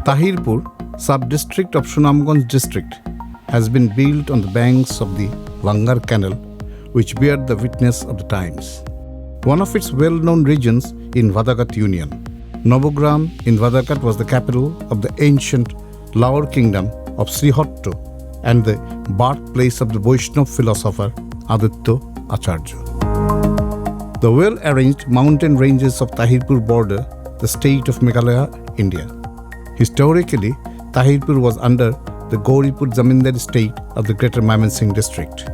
Tahirpur, sub-district of Sunamganj district, has been built on the banks of the Vangar Canal, which bear the witness of the times. One of its well-known regions in Vadagat Union. Novogram in Vadagat was the capital of the ancient Lower Kingdom of Srihotto and the birthplace of the Vaishnava philosopher Aditya Acharya. The well-arranged mountain ranges of Tahirpur border the state of Meghalaya, India. Historically, Tahirpur was under the Gauripur Zamindari state of the Greater Mymensingh district.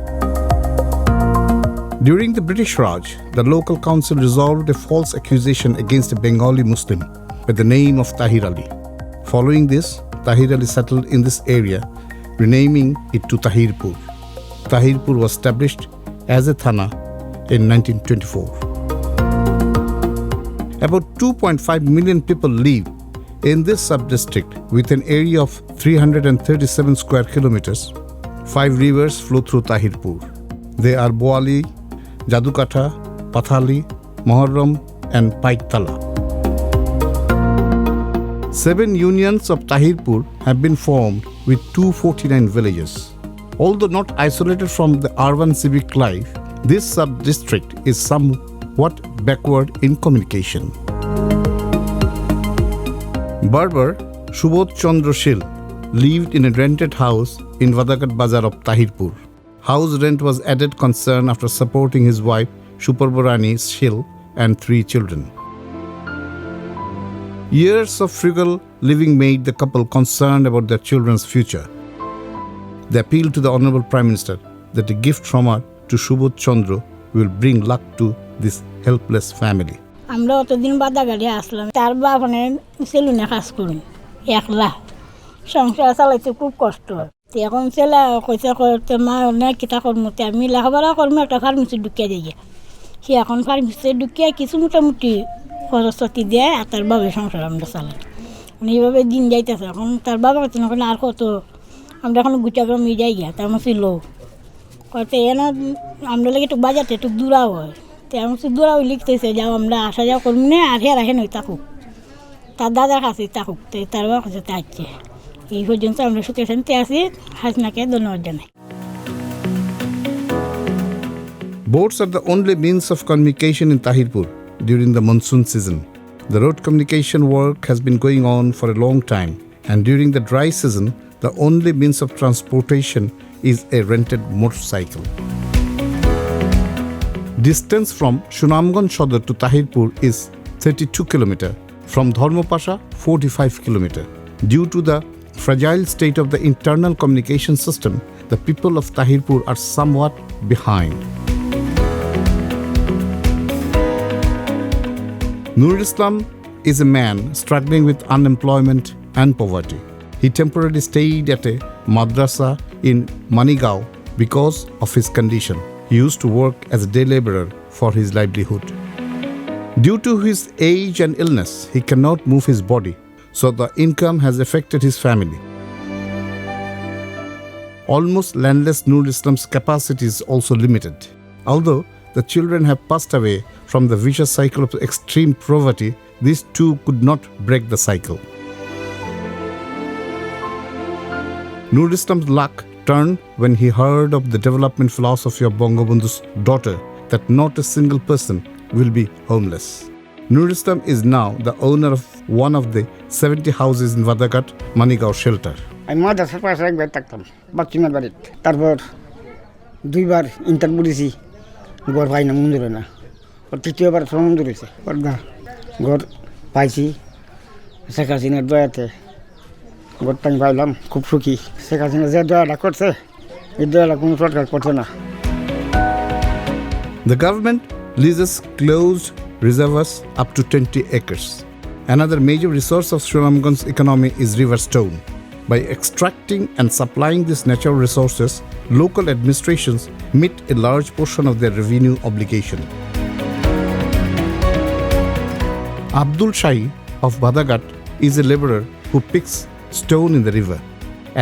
During the British Raj, the local council resolved a false accusation against a Bengali Muslim by the name of Tahir Ali. Following this, Tahir Ali settled in this area, renaming it to Tahirpur. Tahirpur was established as a thana in 1924. About 2.5 million people live in this sub-district with an area of 337 square kilometers. 5 rivers flow through Tahirpur. They are Boali, Jadukatha, Pathali, Moharram and Paiktala. 7 unions of Tahirpur have been formed with 249 villages. Although not isolated from the urban civic life, this sub-district is somewhat backward in communication. Barber Subodh Chandra Shil lived in a rented house in Vadagat Bazar of Tahirpur. House rent was added concern after supporting his wife Suparbarani Shil and 3 children. Years of frugal living made the couple concerned about their children's future. They appealed to the Honorable Prime Minister that a gift from her to Subodh Chandra will bring luck to this helpless family. আমরা অতদিন বাদাগাড়ি আসলাম, তার বাপ সেলুনে কাজ করুন একলা, সংসার চালাইতে খুব কষ্ট হয়। এখন ছেলে কইসা করতে মা অনেক কিতা করমতে আমি লেখাপড়া করবো, একটা ফার্মেসি ঢুকিয়ে দিয়ে সে এখন ফার্মেসি ঢুকিয়ে কিছু মোটামুটি খরচপাতি দেয় আর তার বাবার সংসার আমরা চালাই। এইভাবে দিন যাইতেছে। এখন তার বাবা কাছে এখন আর কত আমরা এখন গুটাগ্রাম যাই গিয়া তার মধ্যে লোক কতে এনা আমরা লাগে একটু বাজারটা একটু দূরাও হয়, তেমন দূরাও লিখতেছে যাও আমরা আসা যাওয়া করবো না আর হেরা হেন থাকুক, তার দাদার কাছে থাকুক, তার বাবার কাছে থাকছে। এই পর্যন্ত আমরা সুখে শান্তি আছি। হাসনাকে ধন্যবাদ জানাই। Boats are the only means of communication in Tahirpur during the monsoon season. The road communication work has been going on for a long time, and during the dry season, the only means of transportation is a rented motorcycle. Distance from Sunamganj Sodar to Tahirpur is 32 km, from Dharmapasha 45 km. Due to the fragile state of the internal communication system, the people of Tahirpur are somewhat behind. Nur Islam is a man struggling with unemployment and poverty. He temporarily stayed at a madrasa in Manigaon because of his condition. He used to work as a day laborer for his livelihood. Due to his age and illness, he cannot move his body, so the income has affected his family. Almost landless Nur Islam's capacity is also limited. Although the children have passed away from the vicious cycle of extreme poverty, these two could not break the cycle. Nur Islam's luck turned when he heard of the development philosophy of Bangabandhu's daughter that not a single person will be homeless. Nur Islam is now the owner of one of the 70 houses in Vadagat, Manigaon shelter. আমি মাদ্রাসার পাশে একবার থাকতাম বাচ্চুমের বাড়িতে, তারপর 2 বার interview দিয়েছি, ঘর পাই না, মঞ্জুর হয় না। ওর 3য়বার মঞ্জুর হয়েছে, ঘর পাইছি শেখ হাসিনার দয়াতে। ঘরটা আমি পাইলাম, খুব সুখী। শেখ হাসিনা যে দয়াটা করছে, এই দয়াটা কোনো সরকার করছে না। The government leases closed reservoirs up to 20 acres. Another major resource of Sunamganj's economy is river stone. By extracting and supplying these natural resources, local administrations meet a large portion of their revenue obligation. Abdul Shahi of Badagat is a laborer who picks stone in the river.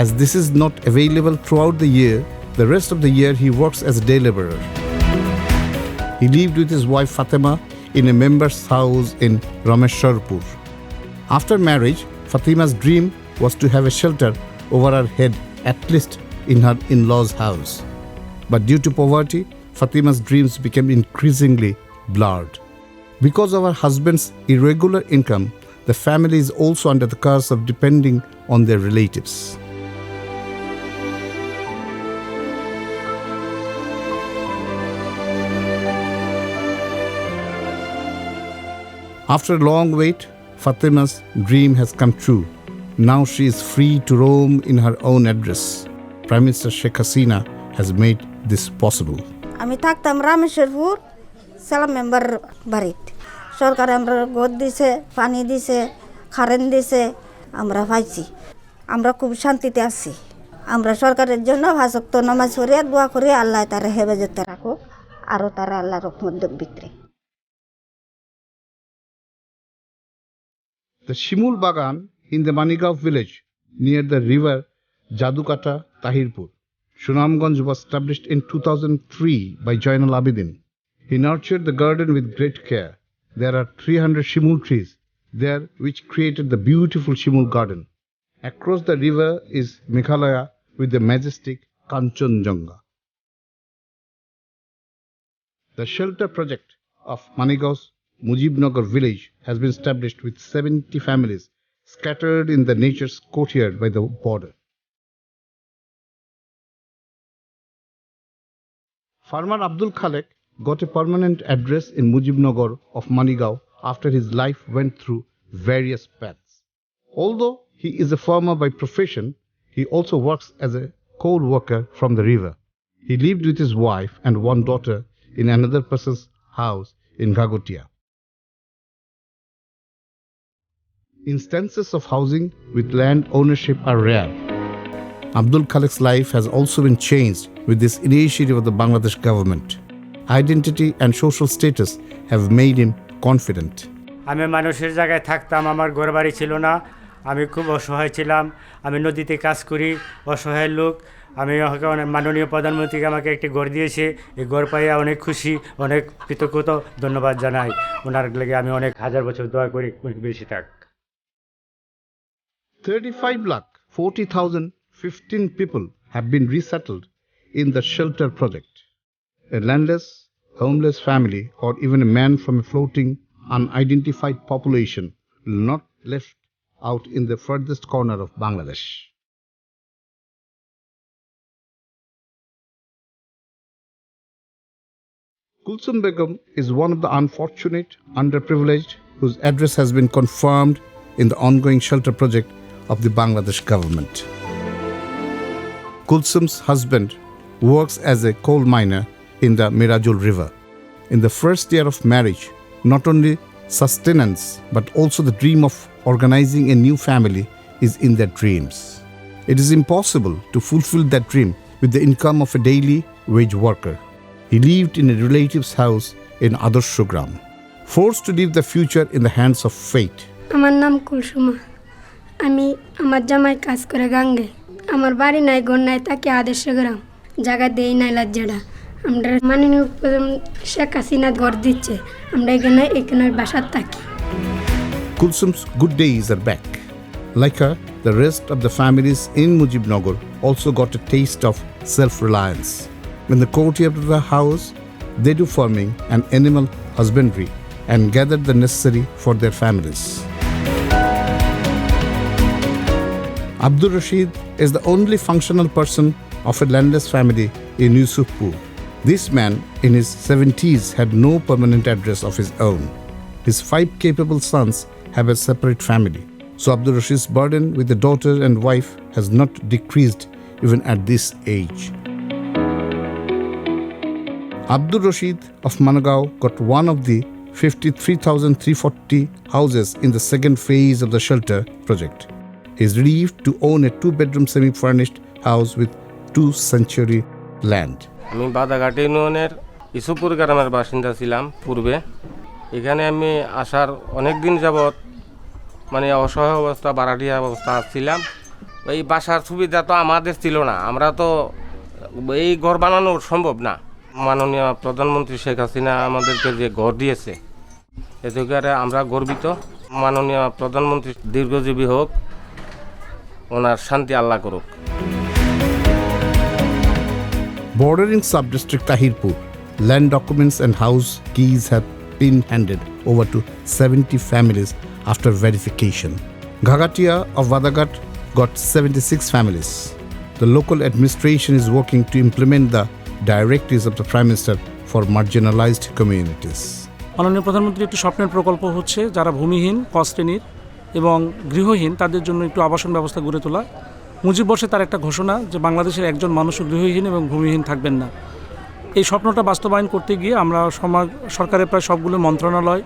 As this is not available throughout the year, the rest of the year he works as a day laborer. He lived with his wife Fatima in a member's house in Rameshwarpur. After marriage, Fatima's dream was to have a shelter over her head, at least in her in-laws' house. But due to poverty, Fatima's dreams became increasingly blurred. Because of her husband's irregular income, the family is also under the curse of depending on their relatives. After a long wait, Fatima's dream has come true. Now she is free to roam in her own address. Prime Minister Sheikh Hasina has made this possible. আমি থাকতাম রামেশ্বরপুর সালাম member বাড়িতে সরকার আমরা গদ দিছে পানি দিছে current দিছে আমরা পাইছি আমরা খুব শান্তিতে আছি আমরা সরকারের জন্য পাঁচ ওয়াক্ত নামাজ পড়ে দোয়া করি আল্লাহ তার হেফাজতে রাখুক আরো তার আল্লাহ রহমত দেব ভিতরে The Shimul Bagan in the Manigaon village near the river Jadukata, Tahirpur, Sunamganj was established in 2003 by Jainal Abidin. He nurtured the garden with great care. There are 300 Shimul trees there which created the beautiful Shimul garden. Across the river is Meghalaya with the majestic Kanchenjunga. The shelter project of Manigaon's Mujibnagar village has been established with 70 families scattered in the nature's courtyard by the border. Farmer Abdul Khalek got a permanent address in Mujibnagar of Manigaon after his life went through various paths. Although he is a farmer by profession, he also works as a coal worker from the river. He lived with his wife and one daughter in another person's house in Gagotia. Instances of housing with land ownership are rare. Abdul Khalek's life has also been changed with this initiative of the Bangladesh government. Identity and social status have made him confident. আমি মানুষের জায়গায় থাকতাম আমার ঘরবাড়ি ছিল না আমি খুব অসহায় ছিলাম আমি নদীতে কাজ করি অসহায় লোক আমি মাননীয় প্রধানমন্ত্রীকে আমাকে একটি ঘর দিয়েছে এই ঘর পাইয়া অনেক খুশি অনেক কৃতজ্ঞতা ধন্যবাদ জানাই ওনার লাগে আমি অনেক হাজার বছর দোয়া করি বেশি থাক 35,40,015 people have been resettled in the shelter project. A landless, homeless family or even a man from a floating, unidentified population not left out in the furthest corner of Bangladesh. Kulsum Begum is one of the unfortunate, underprivileged whose address has been confirmed in the ongoing shelter project of the Bangladesh government. Kulsum's husband works as a coal miner in the Mirajul River. In the first year of marriage, not only sustenance but also the dream of organizing a new family is in their dreams. It is impossible to fulfill that dream with the income of a daily wage worker. He lived in a relative's house in Adarshgram, forced to leave the future in the hands of fate. আমার নাম কুলসুমা আমি আমার জামাই কাজ করে গাঙ্গে আমার বাড়ি নাই ঘর নাই তাকে আদর্শ গ্রাম জায়গা দেই নাই লজ্জাটা আমরা মাননীয় শেখ হাসিনা ঘর দিচ্ছে আমরা এখানে বাসার থাকি Kulsum's good days are back. Like her, the rest of the families in Mujibnagar also got a taste of self-reliance. In the courtyard of the house, they do farming and animal husbandry and gather the necessary for their families. Abdul Rashid is the only functional person of a landless family in Yusufpur. This man in his 70s had no permanent address of his own. His 5 capable sons have a separate family. So Abdul Rashid's burden with the daughter and wife has not decreased even at this age. Abdul Rashid of Manigaon got one of the 53,340 houses in the second phase of the shelter project. He is relieved to own a 2-bedroom semi-furnished house with 2-century land. আমি বাদাঘাট ইউনিয়নের ইসুপুর গ্রামের বাসিন্দা ছিলাম পূর্বে এখানে আমি আসার অনেক দিন যাবত মানে অসহায় অবস্থা বাড়াটিয়া অবস্থা ছিলাম এই বাসার সুবিধা তো আমাদের ছিল না আমরা তো এই ঘর বানানো সম্ভব না মাননীয় প্রধানমন্ত্রী শেখ হাসিনা আমাদেরকে যে ঘর দিয়েছে এতে করে আমরা গর্বিত মাননীয় প্রধানমন্ত্রী দীর্ঘজীবী হোক ওনার শান্তি আল্লাহ করুক। Bordering sub-district Tahirpur, land documents and house keys have been handed over to 70 families after verification. Ghagatia of Vadagat got 76 families. The local administration is working to implement the directives of the Prime Minister for marginalized communities. মাননীয় প্রধানমন্ত্রী একটি স্বপ্নের প্রকল্প হচ্ছে যারা ভূমিহীন, ক শ্রেণীর এবং গৃহহীন তাদের জন্য একটু আবাসন ব্যবস্থা গড়ে তোলা। মুজিব বর্ষে তার একটা ঘোষণা যে বাংলাদেশের একজন মানুষও গৃহহীন এবং ভূমিহীন থাকবেন না। এই স্বপ্নটা বাস্তবায়ন করতে গিয়ে আমরা সরকারের প্রায় সবগুলো মন্ত্রণালয়,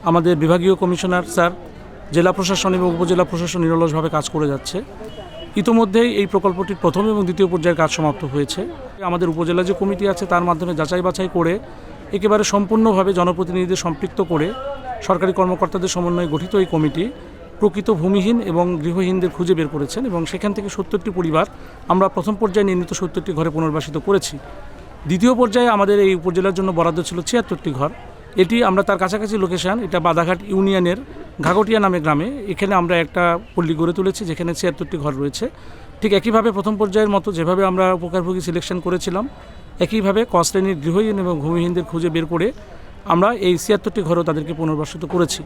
আমাদের বিভাগীয় কমিশনার স্যার, জেলা প্রশাসন এবং উপজেলা প্রশাসন নিরলসভাবে কাজ করে যাচ্ছে। ইতোমধ্যেই এই প্রকল্পটির প্রথম এবং দ্বিতীয় পর্যায়ের কাজ সমাপ্ত হয়েছে। আমাদের উপজেলা যে কমিটি আছে তার মাধ্যমে যাচাই বাছাই করে একেবারে সম্পূর্ণভাবে জনপ্রতিনিধিদের সম্পৃক্ত করে সরকারি কর্মকর্তাদের সমন্বয়ে গঠিত এই কমিটি প্রকৃত ভূমিহীন এবং গৃহহীনদের খুঁজে বের করেছেন এবং সেখান থেকে 70টি পরিবার আমরা প্রথম পর্যায়ে নির্মিত 70টি ঘরে পুনর্বাসিত করেছি। দ্বিতীয় পর্যায়ে আমাদের এই উপজেলার জন্য বরাদ্দ ছিল 76টি ঘর। এটি আমরা তার কাছাকাছি লোকেশন, এটা বাদাঘাট ইউনিয়নের ঘাগটিয়া নামে গ্রামে, এখানে আমরা একটা পল্লী গড়ে তুলেছি যেখানে 76টি ঘর রয়েছে। ঠিক একইভাবে প্রথম পর্যায়ের মতো যেভাবে আমরা উপকারভোগী সিলেকশন করেছিলাম, একইভাবে ক শ্রেণীর গৃহহীন এবং ভূমিহীনদের খুঁজে বের করে আমরা এই 76টি ঘরও তাদেরকে পুনর্বাসিত করেছি।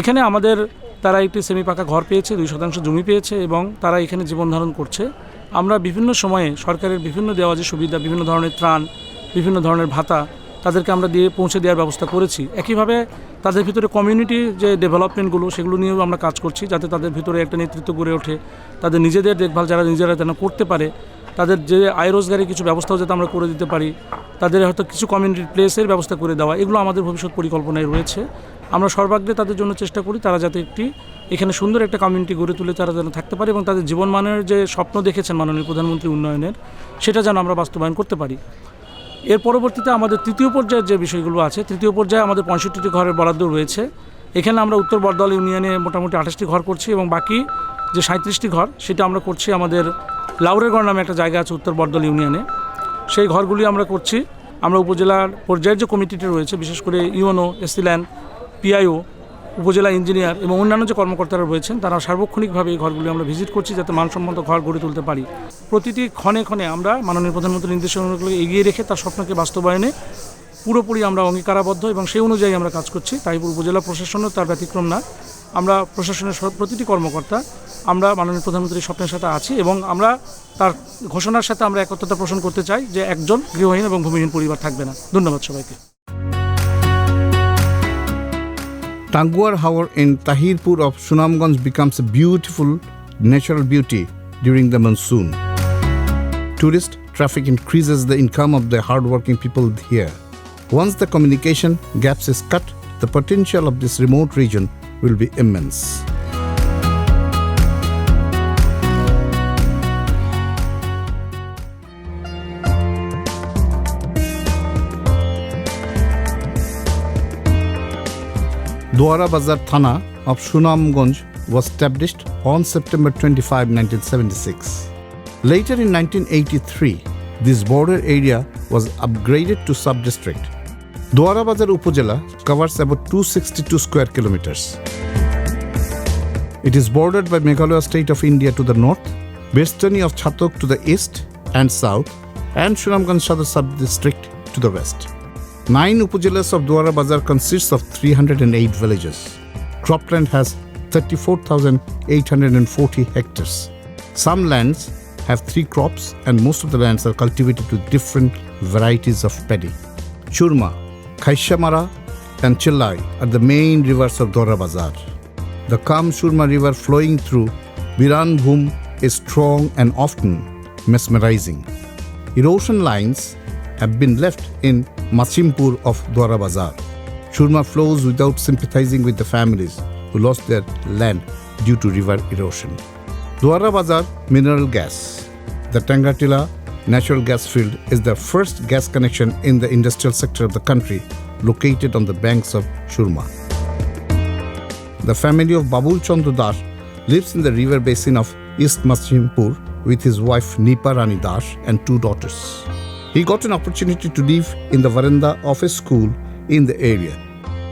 এখানে আমাদের তারা একটি সেমি পাকা ঘর পেয়েছে, 2% জমি পেয়েছে এবং তারা এখানে জীবনধারণ করছে। আমরা বিভিন্ন সময়ে সরকারের বিভিন্ন দেওয়া যে সুবিধা, বিভিন্ন ধরনের ত্রাণ, বিভিন্ন ধরনের ভাতা তাদেরকে আমরা দিয়ে পৌঁছে দেওয়ার ব্যবস্থা করেছি। একইভাবে তাদের ভিতরে কমিউনিটি যে ডেভেলপমেন্টগুলো সেগুলো নিয়েও আমরা কাজ করছি, যাতে তাদের ভিতরে একটা নেতৃত্ব গড়ে ওঠে, তাদের নিজেদের দেখভাল যারা নিজেরা যেন করতে পারে, তাদের যে আয় রোজগারের কিছু ব্যবস্থাও যাতে আমরা করে দিতে পারি, তাদের হয়তো কিছু কমিউনিটি প্লেসের ব্যবস্থা করে দেওয়া, এগুলো আমাদের ভবিষ্যৎ পরিকল্পনায় রয়েছে। আমরা সর্বাগ্রে তাদের জন্য চেষ্টা করি তারা যাতে একটি এখানে সুন্দর একটা কমিউনিটি গড়ে তুলে তারা যেন থাকতে পারে এবং তাদের জীবনমানের যে স্বপ্ন দেখেছেন মাননীয় প্রধানমন্ত্রী উন্নয়নের, সেটা যেন আমরা বাস্তবায়ন করতে পারি। এর পরবর্তীতে আমাদের তৃতীয় পর্যায়ের যে বিষয়গুলো আছে, তৃতীয় পর্যায়ে আমাদের 65টি ঘরের বরাদ্দ রয়েছে। এখানে আমরা উত্তর বরদল ইউনিয়নে মোটামুটি 28টি ঘর করছি এবং বাকি যে 37টি ঘর সেটা আমরা করছি আমাদের লাউরেগড় নামে একটা জায়গা আছে উত্তর বরদল ইউনিয়নে, সেই ঘরগুলি আমরা করছি। আমরা উপজেলার পর্যায়ের যে কমিটিটা রয়েছে, বিশেষ করে ইউএনও, এসিল্যান্ড, পিআইও, উপজেলা ইঞ্জিনিয়ার এবং অন্যান্য যে কর্মকর্তারা রয়েছেন তারা সার্বক্ষণিকভাবে এই ঘরগুলি আমরা ভিজিট করছি যাতে মানসম্মত ঘর গড়ে তুলতে পারি। প্রতিটি ক্ষণে ক্ষণে আমরা মাননীয় প্রধানমন্ত্রীর নির্দেশনাগুলো এগিয়ে রেখে তার স্বপ্নকে বাস্তবায়নে পুরোপুরি আমরা অঙ্গীকারাবদ্ধ এবং সেই অনুযায়ী আমরা কাজ করছি। তাহিরপুর উপজেলা প্রশাসনও তার ব্যতিক্রম না। আমরা প্রশাসনের প্রতিটি কর্মকর্তা আমরা মাননীয় প্রধানমন্ত্রীর স্বপ্নের সাথে আছি এবং আমরা তার ঘোষণার সাথে আমরা একত্রতা পোষণ করতে চাই যে একজন গৃহহীন এবং ভূমিহীন পরিবার থাকবে না। ধন্যবাদ সবাইকে। Tanguar Hawar in Tahirpur of Sunamganj becomes a beautiful natural beauty during the monsoon. Tourist traffic increases the income of the hardworking people here. Once the communication gaps is cut, the potential of this remote region will be immense. Doarabazar Thana of Sunamganj was established on September 25, 1976. Later in 1983, this border area was upgraded to sub-district. Doarabazar Upazila covers about 262 square kilometers. It is bordered by Meghalaya state of India to the north, Bestani of Chatok to the east and south, and Sunamganj Sadar sub-district to the west. 9 upajilas of Doarabazar consists of 308 villages. Cropland has 34,840 hectares. Some lands have 3 crops and most of the lands are cultivated with different varieties of paddy. Churma, Khaishamara and Chillai are the main rivers of Doarabazar. The Kam Churma river flowing through Biranbhum is strong and often mesmerizing. Erosion lines have been left in Machimpur of Doarabazar. Churma flows without sympathizing with the families who lost their land due to river erosion. Doarabazar mineral gas. The Tangatila natural gas field is the first gas connection in the industrial sector of the country, located on the banks of Churma. The family of Babul Chandra Das lives in the river basin of East Machimpur with his wife Nipa Rani Das and 2 daughters. He got an opportunity to live in the veranda of a school in the area.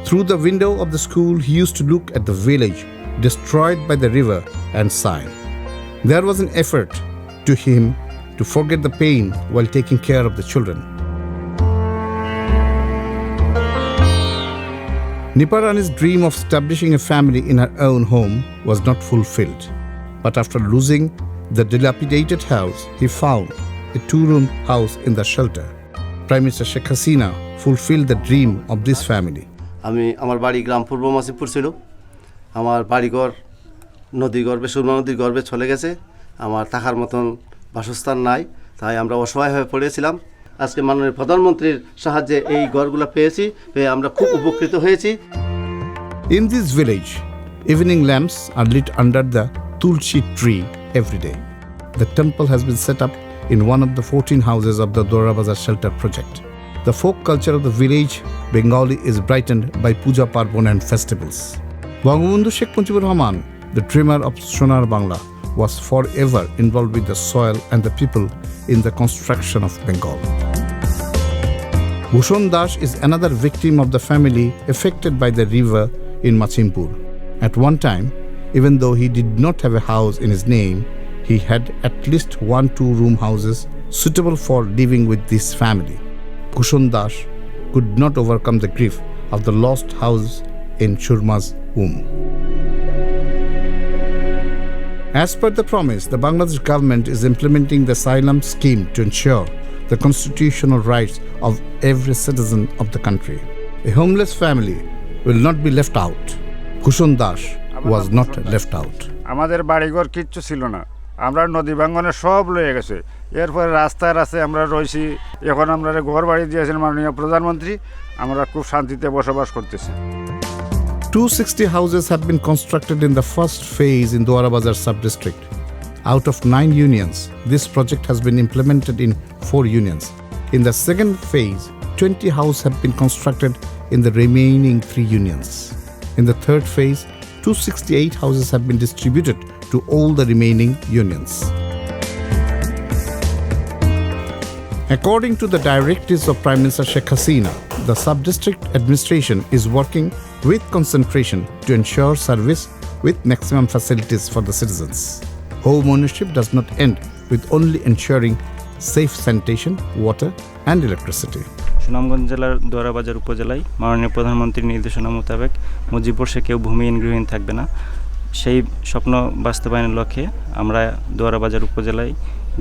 Through the window of the school, he used to look at the village destroyed by the river and sigh. There was an effort to him to forget the pain while taking care of the children. Niparani's dream of establishing a family in her own home was not fulfilled. But after losing the dilapidated house, he found a two-room house in the shelter. Prime Minister Sheikh Hasina fulfilled the dream of this family. আমার বাড়ি গ্রাম পূর্ব মাসিপুর ছিল। আমার বাড়িঘর নদী গর্ভে সুরমা নদীর গর্ভে চলে গেছে। আমার থাকার মতন বাসস্থান নাই, তাই আমরা অসহায় হয়ে পড়েছিলাম। আজকে মাননীয় প্রধানমন্ত্রীর সাহায্যে এই ঘরগুলো পেয়েছি, পেয়ে আমরা খুব উপকৃত হয়েছি। In this village, evening lamps are lit under the tulsi tree every day. The temple has been set up in one of the 14 houses of the Doarabazar shelter project. The folk culture of the village Bengali is brightened by puja parbon and festivals. Bangabandhu Sheikh Mujibur Rahman, the dreamer of Sonar Bangla, was forever involved with the soil and the people in the construction of Bengal. Bhushan Das is another victim of the family affected by the river in Machimpur. At one time, even though he did not have a house in his name, he had at least 1 2-room houses suitable for living with this family. Bhushan Das could not overcome the grief of the lost house in Shurma's womb. As per the promise, the Bangladesh government is implementing the asylum scheme to ensure the constitutional rights of every citizen of the country. A homeless family will not be left out. Bhushan Das was not left out. আমাদের বাড়িঘর কিচ্ছু ছিল না, আমরা নদী ভাঙ্গনে সব লয়ে গেছে। এরপরে রাস্তায় রাস্তায় আমরা রয়েছি। এখন আমরা ঘর বাড়ি দিয়েছেন মাননীয় প্রধানমন্ত্রী, আমরা খুব শান্তিতে বসবাস করতেছি। 260 houses have been constructed in the first phase in Doarabazar sub-district. Out of 9 unions, this project has been implemented in 4 unions. In the second phase, 20 houses have been constructed in the remaining 3 unions. In the third phase, 268 houses have been distributed to all the remaining unions. According to the directives of Prime Minister Sheikh Hasina, the sub-district administration is working with concentration to ensure service with maximum facilities for the citizens. Home ownership does not end with only ensuring safe sanitation, water and electricity. Sunamganj জেলার দোয়ারাবাজার উপজেলায় মাননীয় প্রধানমন্ত্রীর নির্দেশনা মোতাবেক মুজিব বর্ষে কেউ ভূমিহীন গৃহহীন থাকবে না, সেই স্বপ্ন বাস্তবায়নের লক্ষ্যে আমরা দোয়ারাবাজার উপজেলায়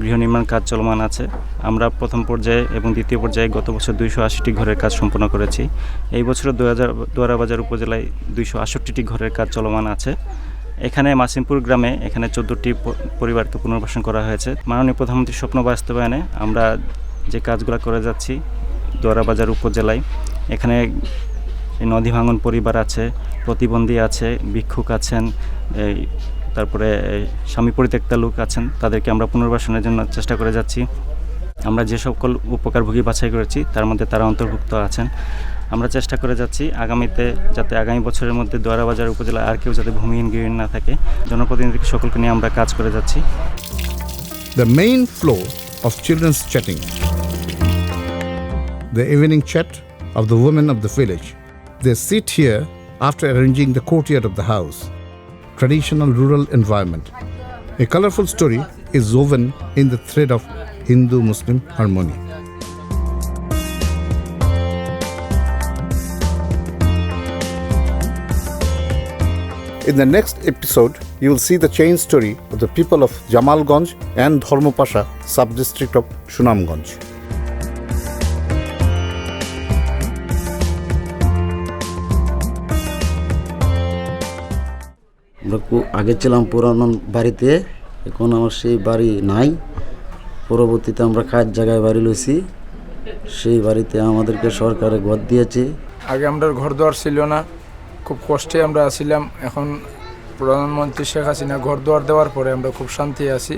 গৃহ নির্মাণ কাজ চলমান আছে। আমরা প্রথম পর্যায়ে এবং দ্বিতীয় পর্যায়ে গত বছর 280টি ঘরের কাজ সম্পন্ন করেছি। এই বছর দোয়ারাবাজার উপজেলায় 268টি ঘরের কাজ চলমান আছে। এখানে মাসিমপুর গ্রামে এখানে 14টি পরিবারকে পুনর্বাসন করা হয়েছে। মাননীয় প্রধানমন্ত্রীর স্বপ্ন বাস্তবায়নে আমরা যে কাজগুলো করে যাচ্ছি দোয়ারাবাজার উপজেলায়, এখানে নদী ভাঙন পরিবার আছে, প্রতিবন্ধী আছে, ভিক্ষুক আছেন, তারপরে স্বামী পরিত্যক্তা লোক আছেন, তাদেরকে আমরা পুনর্বাসনের জন্য চেষ্টা করে যাচ্ছি। আমরা যে সকল উপকারভোগী বাছাই করেছি তার মধ্যে তারা অন্তর্ভুক্ত আছেন। আমরা চেষ্টা করে যাচ্ছি আগামীতে যাতে আগামী বছরের মধ্যে দোয়ারাবাজার উপজেলায় আর কেউ যাতে ভূমিহীন গৃহহীন না থাকে, জনপ্রতিনিধি সকলকে নিয়ে আমরা কাজ করে যাচ্ছি। The main floor of children's chatting, the evening chat of the women of the village. They sit here after arranging the courtyard of the house. Traditional rural environment. A colorful story is woven in the thread of Hindu-Muslim harmony. In the next episode, you will see the chain story of the people of Jamalganj and Dharmapasha sub-district of Sunamganj. আমরা আগে ছিলাম পুরানো বাড়িতে, এখন আমার সেই বাড়ি নাই। পরবর্তীতে আমরা কাজ জায়গায় বাড়ি লইছি, সেই বাড়িতে আমাদেরকে সরকারে ঘর দিয়েছে। আগে আমরা ঘর দুয়ার ছিল না, খুব কষ্টে আমরা আছিলাম। এখন প্রধানমন্ত্রী শেখ হাসিনা ঘর দুয়ার দেওয়ার পরে আমরা খুব শান্তি আছি।